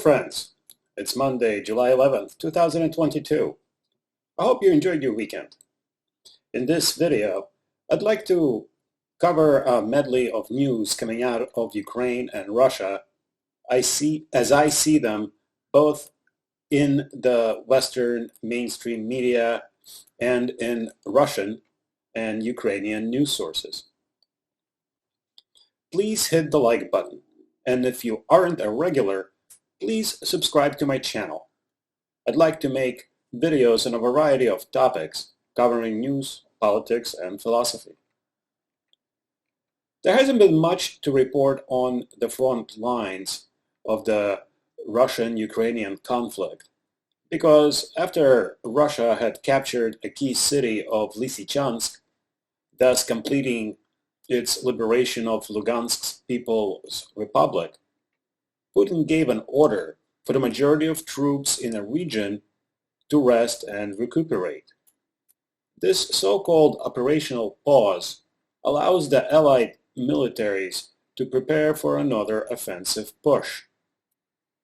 friends. It's Monday, July 11th, 2022. I hope you enjoyed your weekend. In this video, I'd like to cover a medley of news coming out of Ukraine and Russia as I see them both in the Western mainstream media and in Russian and Ukrainian news sources. Please hit the like button, and if you aren't a regular, please subscribe to my channel. I'd like to make videos on a variety of topics covering news, politics, and philosophy. There hasn't been much to report on the front lines of the Russian-Ukrainian conflict because after Russia had captured a key city of Lysychansk, thus completing its liberation of Lugansk's People's Republic, Putin gave an order for the majority of troops in the region to rest and recuperate. This so-called operational pause allows the Allied militaries to prepare for another offensive push.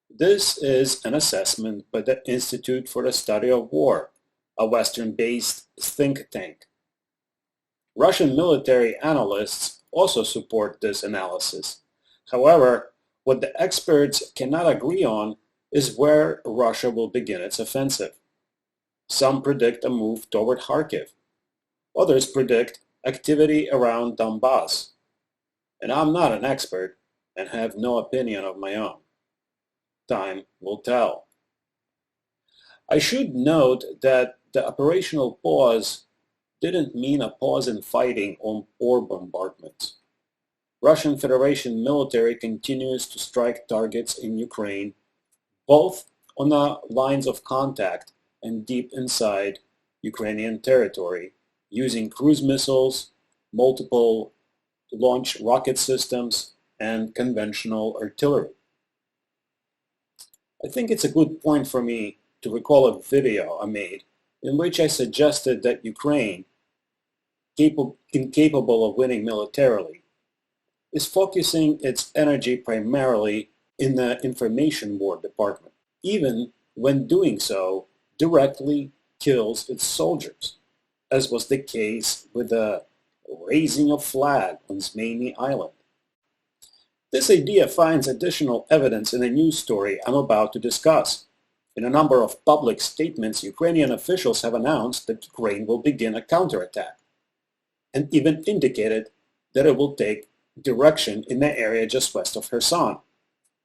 This is an assessment by the Institute for the Study of War, a Western-based think tank. Russian military analysts also support this analysis. However, what the experts cannot agree on is where Russia will begin its offensive. Some predict a move toward Kharkiv. Others predict activity around Donbass. And I'm not an expert and have no opinion of my own. Time will tell. I should note that the operational pause didn't mean a pause in fighting or bombardments. Russian Federation military continues to strike targets in Ukraine, both on the lines of contact and deep inside Ukrainian territory, using cruise missiles, multiple launch rocket systems, and conventional artillery. I think it's a good point for me to recall a video I made in which I suggested that Ukraine, incapable of winning militarily, is focusing its energy primarily in the information war department, even when doing so directly kills its soldiers, as was the case with the raising of flag on Zmeiny Island. This idea finds additional evidence in a news story I'm about to discuss. In a number of public statements, Ukrainian officials have announced that Ukraine will begin a counterattack, and even indicated that it will take direction in the area just west of Kherson,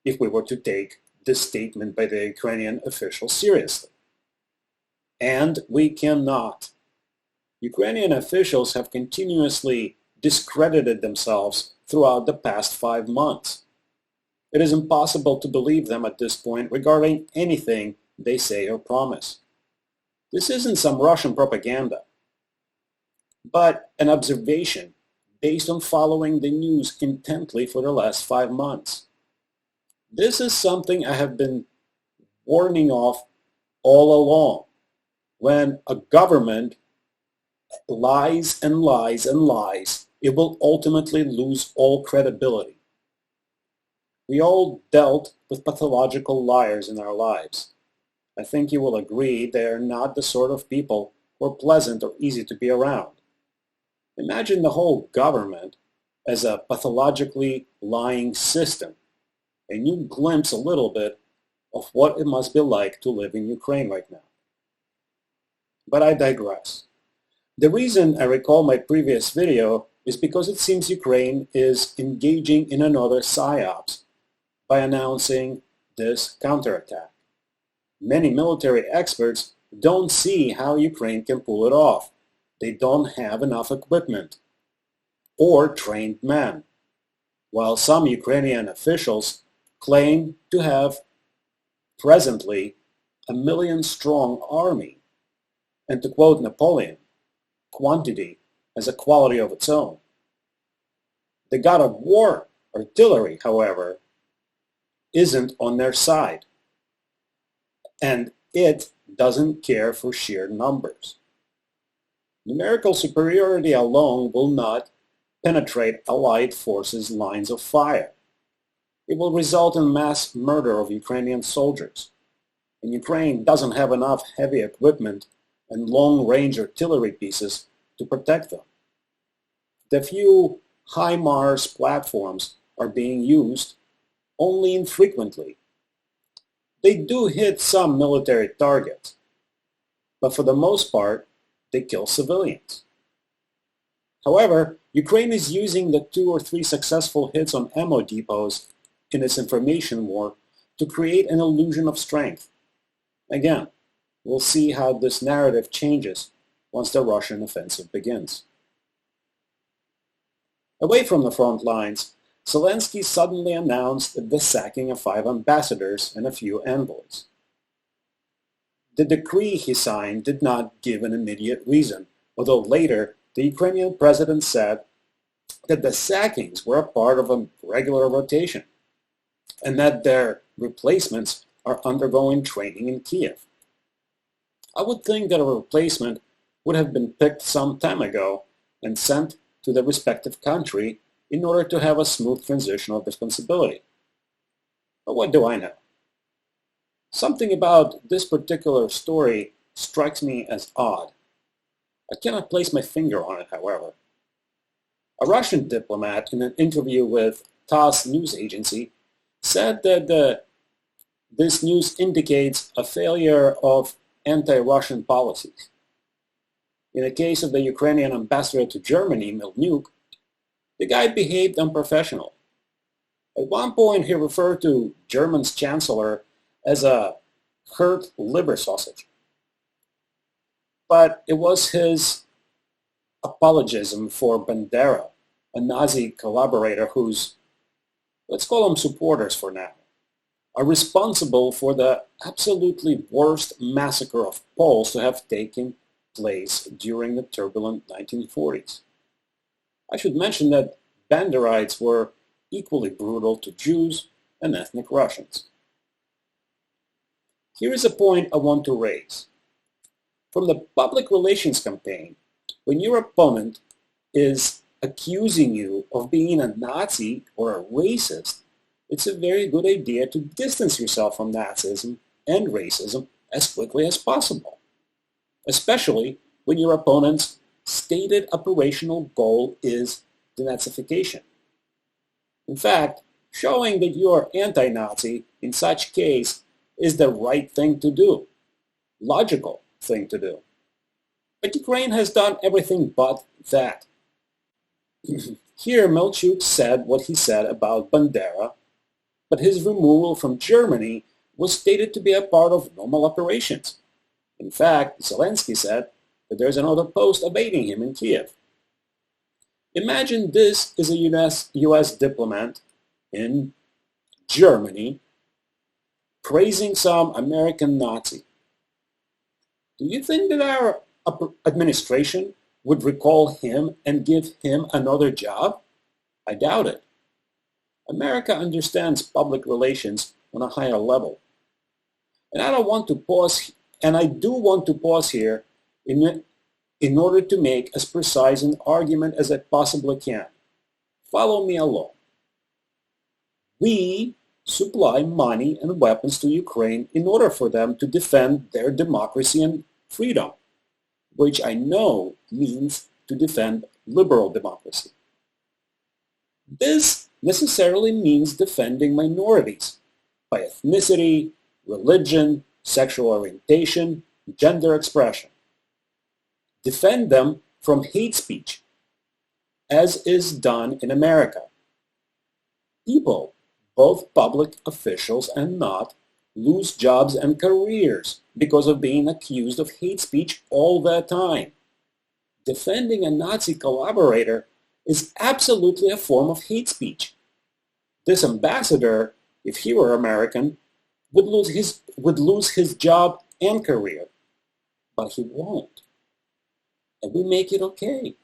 if we were to take this statement by the Ukrainian officials seriously. And we cannot. Ukrainian officials have continuously discredited themselves throughout the past 5 months. It is impossible to believe them at this point regarding anything they say or promise. This isn't some Russian propaganda, but an observation based on following the news intently for the last 5 months. This is something I have been warning of all along. When a government lies and lies and lies, it will ultimately lose all credibility. We all dealt with pathological liars in our lives. I think you will agree they are not the sort of people who are pleasant or easy to be around. Imagine the whole government as a pathologically lying system, and you glimpse a little bit of what it must be like to live in Ukraine right now. But I digress. The reason I recall my previous video is because it seems Ukraine is engaging in another psyops by announcing this counterattack. Many military experts don't see how Ukraine can pull it off. They don't have enough equipment or trained men, while some Ukrainian officials claim to have presently a 1 million-strong army. And to quote Napoleon, quantity has a quality of its own. The god of war, artillery, however, isn't on their side, and it doesn't care for sheer numbers. Numerical superiority alone will not penetrate Allied forces' lines of fire. It will result in mass murder of Ukrainian soldiers, and Ukraine doesn't have enough heavy equipment and long-range artillery pieces to protect them. The few HIMARS platforms are being used only infrequently. They do hit some military targets, but for the most part, they kill civilians. However, Ukraine is using the 2 or 3 successful hits on ammo depots in its information war to create an illusion of strength. Again, we'll see how this narrative changes once the Russian offensive begins. Away from the front lines, Zelensky suddenly announced the sacking of 5 ambassadors and a few envoys. The decree he signed did not give an immediate reason, although later the Ukrainian president said that the sackings were a part of a regular rotation and that their replacements are undergoing training in Kiev. I would think that a replacement would have been picked some time ago and sent to the respective country in order to have a smooth transition of responsibility. But what do I know? Something about this particular story strikes me as odd. I cannot place my finger on it, however. A Russian diplomat in an interview with TASS news agency said that this news indicates a failure of anti-Russian policies. In the case of the Ukrainian ambassador to Germany, Milnyuk, the guy behaved unprofessional. At one point, he referred to German's chancellor as a hurt liver sausage. But it was his apologism for Bandera, a Nazi collaborator whose, let's call them supporters for now, are responsible for the absolutely worst massacre of Poles to have taken place during the turbulent 1940s. I should mention that Banderites were equally brutal to Jews and ethnic Russians. Here is a point I want to raise. From the public relations campaign, when your opponent is accusing you of being a Nazi or a racist, it's a very good idea to distance yourself from Nazism and racism as quickly as possible, especially when your opponent's stated operational goal is denazification. In fact, showing that you are anti-Nazi in such case is the right thing to do, logical thing to do. But Ukraine has done everything but that. Here, Milchuk said what he said about Bandera, but his removal from Germany was stated to be a part of normal operations. In fact, Zelensky said that there's another post awaiting him in Kiev. Imagine this is a US diplomat in Germany praising some American Nazi. Do you think that our administration would recall him and give him another job? I doubt it. America understands public relations on a higher level. And I do want to pause here in order to make as precise an argument as I possibly can. Follow me along. We supply money and weapons to Ukraine in order for them to defend their democracy and freedom, which I know means to defend liberal democracy. This necessarily means defending minorities by ethnicity, religion, sexual orientation, gender expression. Defend them from hate speech, as is done in America. People, both public officials and not, lose jobs and careers because of being accused of hate speech all the time. Defending a Nazi collaborator is absolutely a form of hate speech. This ambassador, if he were American, would lose his job and career, but he won't. And we make it okay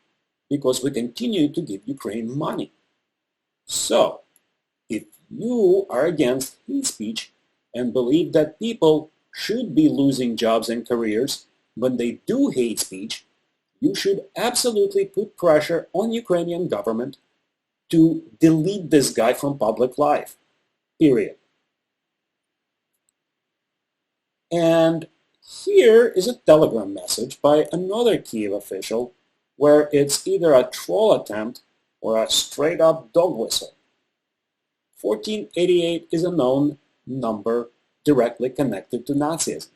because we continue to give Ukraine money. So, if you are against hate speech and believe that people should be losing jobs and careers when they do hate speech, you should absolutely put pressure on Ukrainian government to delete this guy from public life period. And here is a telegram message by another Kiev official where it's either a troll attempt or a straight-up dog whistle. 1488 is a known number directly connected to Nazism.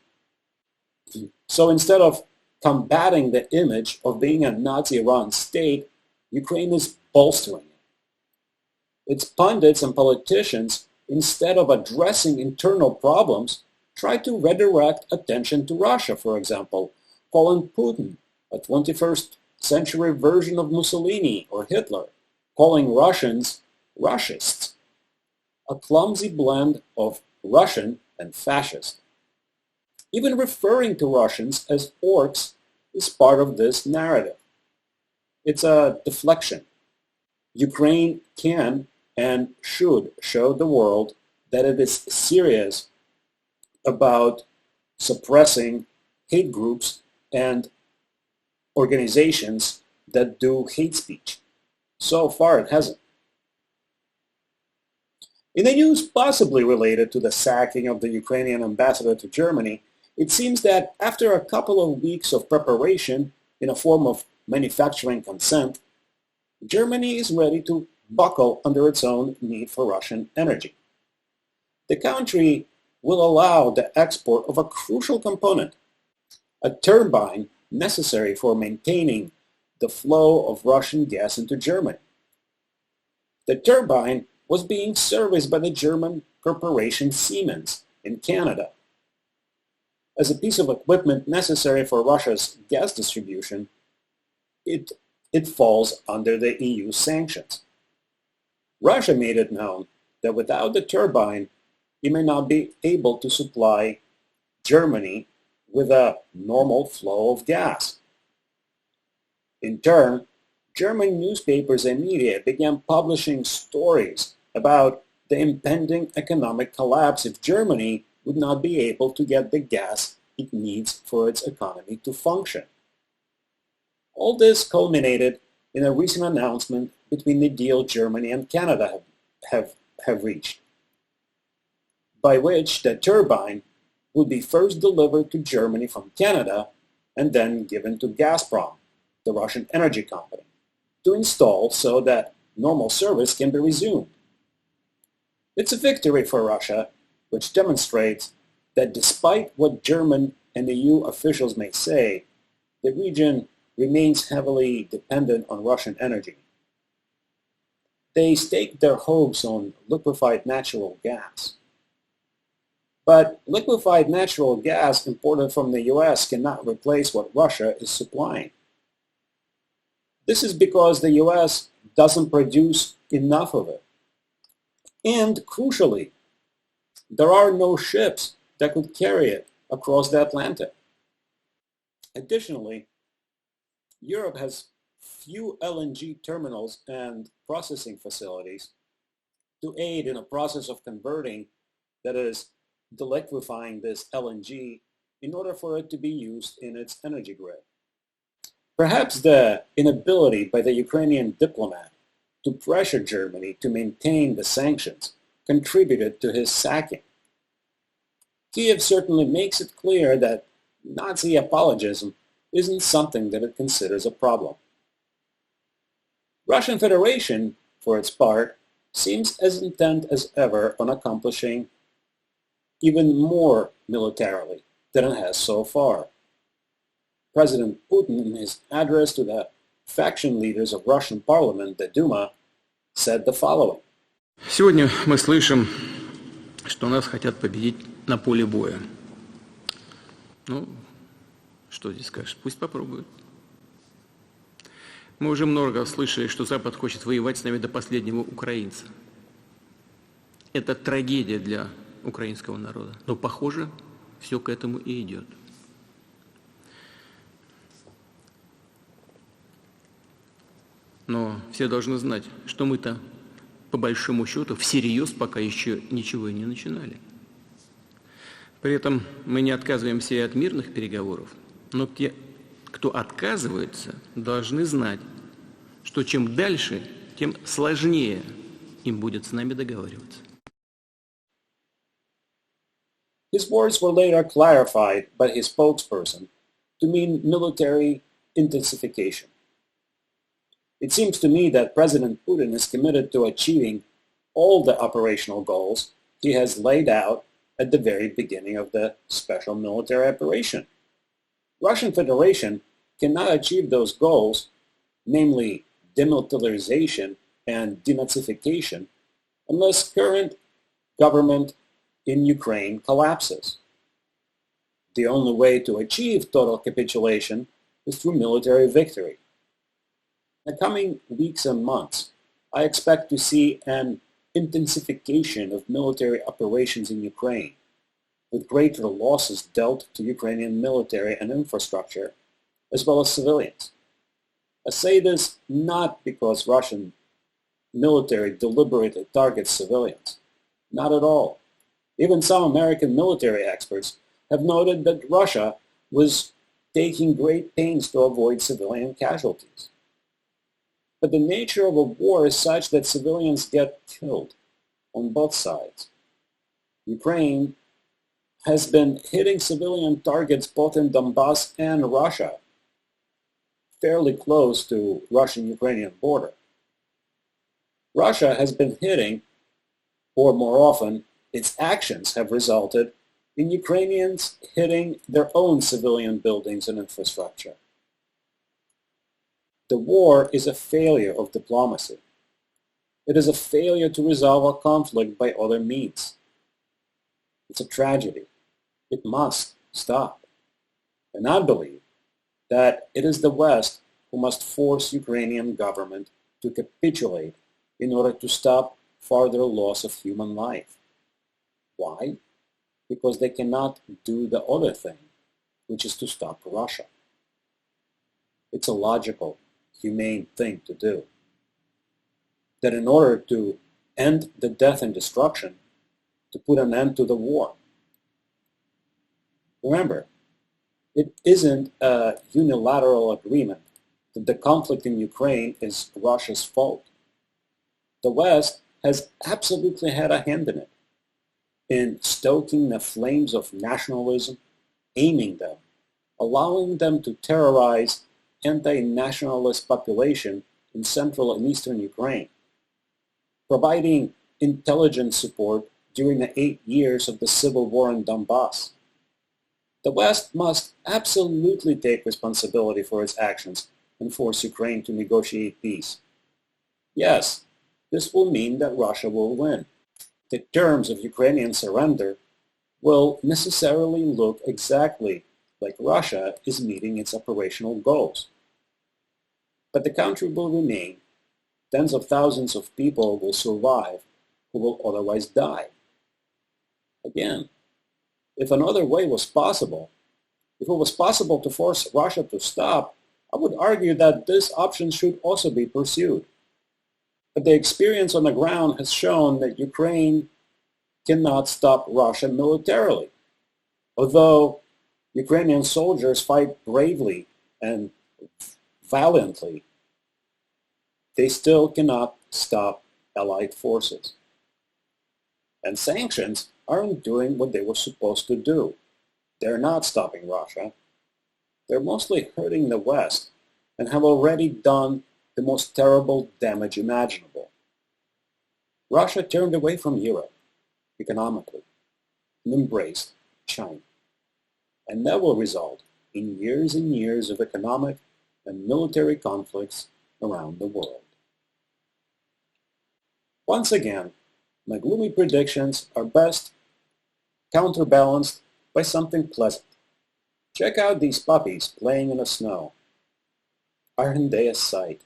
So instead of combating the image of being a Nazi-run state, Ukraine is bolstering it. Its pundits and politicians, instead of addressing internal problems, try to redirect attention to Russia, for example, calling Putin a 21st century version of Mussolini or Hitler, calling Russians Russists, a clumsy blend of Russian and fascist. Even referring to Russians as orcs is part of this narrative. It's a deflection. Ukraine can and should show the world that it is serious about suppressing hate groups and organizations that do hate speech. So far it hasn't. In a news possibly related to the sacking of the Ukrainian ambassador to Germany, it seems that after a couple of weeks of preparation in a form of manufacturing consent, Germany is ready to buckle under its own need for Russian energy. The country will allow the export of a crucial component, a turbine necessary for maintaining the flow of Russian gas into Germany. The turbine was being serviced by the German corporation Siemens in Canada. As a piece of equipment necessary for Russia's gas distribution, it falls under the EU sanctions. Russia made it known that without the turbine, it may not be able to supply Germany with a normal flow of gas. In turn, German newspapers and media began publishing stories about the impending economic collapse if Germany would not be able to get the gas it needs for its economy to function. All this culminated in a recent announcement between the deal Germany and Canada have reached, by which the turbine would be first delivered to Germany from Canada and then given to Gazprom, the Russian energy company, to install so that normal service can be resumed. It's a victory for Russia, which demonstrates that despite what German and EU officials may say, the region remains heavily dependent on Russian energy. They stake their hopes on liquefied natural gas. But liquefied natural gas imported from the US cannot replace what Russia is supplying. This is because the US doesn't produce enough of it. And crucially, there are no ships that could carry it across the Atlantic. Additionally, Europe has few LNG terminals and processing facilities to aid in a process of converting, that is, deliquefying this LNG in order for it to be used in its energy grid. Perhaps the inability by the Ukrainian diplomat to pressure Germany to maintain the sanctions contributed to his sacking. Kiev certainly makes it clear that Nazi apologism isn't something that it considers a problem. Russian Federation, for its part, seems as intent as ever on accomplishing even more militarily than it has so far. President Putin, in his address to the faction leaders of Russian parliament, the Duma, said the following. Сегодня мы слышим, что нас хотят победить на поле боя. Ну, что здесь скажешь? Пусть попробуют. Мы уже много слышали, что Запад хочет воевать с нами до последнего украинца. Это трагедия для украинского народа. Но, похоже, все к этому и идет. Но все должны знать, что мы-то, по большому счету, всерьез пока еще ничего и не начинали. При этом мы не отказываемся и от мирных переговоров, но те, кто отказывается, должны знать, что чем дальше, тем сложнее им будет с нами договариваться. His words were later clarified by his spokesperson to mean military intensification. It seems to me that President Putin is committed to achieving all the operational goals he has laid out at the very beginning of the special military operation. Russian Federation cannot achieve those goals, namely demilitarization and denazification, unless current government in Ukraine collapses. The only way to achieve total capitulation is through military victory. In the coming weeks and months, I expect to see an intensification of military operations in Ukraine, with greater losses dealt to Ukrainian military and infrastructure, as well as civilians. I say this not because Russian military deliberately targets civilians. Not at all. Even some American military experts have noted that Russia was taking great pains to avoid civilian casualties. But the nature of a war is such that civilians get killed on both sides. Ukraine has been hitting civilian targets both in Donbass and Russia, fairly close to Russian-Ukrainian border. Russia has been hitting, or more often, its actions have resulted in Ukrainians hitting their own civilian buildings and infrastructure. The war is a failure of diplomacy. It is a failure to resolve a conflict by other means. It's a tragedy. It must stop. And I believe that it is the West who must force Ukrainian government to capitulate in order to stop further loss of human life. Why? Because they cannot do the other thing, which is to stop Russia. It's a logical, humane thing to do. That in order to end the death and destruction, to put an end to the war. Remember, it isn't a unilateral agreement that the conflict in Ukraine is Russia's fault. The West has absolutely had a hand in it, in stoking the flames of nationalism, aiming them, allowing them to terrorize anti-nationalist population in central and eastern Ukraine, providing intelligence support during the 8 years of the civil war in Donbass. The West must absolutely take responsibility for its actions and force Ukraine to negotiate peace. Yes, this will mean that Russia will win. The terms of Ukrainian surrender will necessarily look exactly like Russia is meeting its operational goals. But the country will remain. Tens of thousands of people will survive who will otherwise die. Again, if another way was possible, if it was possible to force Russia to stop, I would argue that this option should also be pursued. But the experience on the ground has shown that Ukraine cannot stop Russia militarily. Although Ukrainian soldiers fight bravely and valiantly, they still cannot stop Allied forces. And sanctions aren't doing what they were supposed to do. They're not stopping Russia. They're mostly hurting the West and have already done the most terrible damage imaginable. Russia turned away from Europe economically and embraced China. And that will result in years and years of economic and military conflicts around the world. Once again, my gloomy predictions are best counterbalanced by something pleasant. Check out these puppies playing in the snow. Aren't they a sight?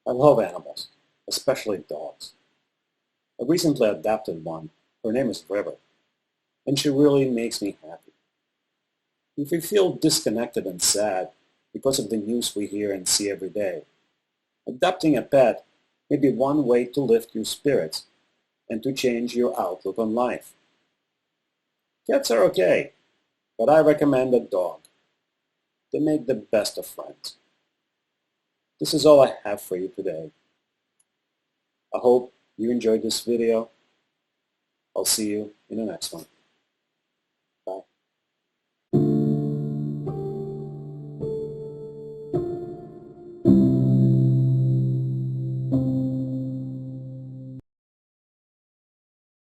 I love animals, especially dogs. I recently adopted one. Her name is River, and she really makes me happy. If we feel disconnected and sad because of the news we hear and see every day, adopting a pet may be one way to lift your spirits and to change your outlook on life. Cats are okay, but I recommend a dog. They make the best of friends. This is all I have for you today. I hope you enjoyed this video. I'll see you in the next one. Bye.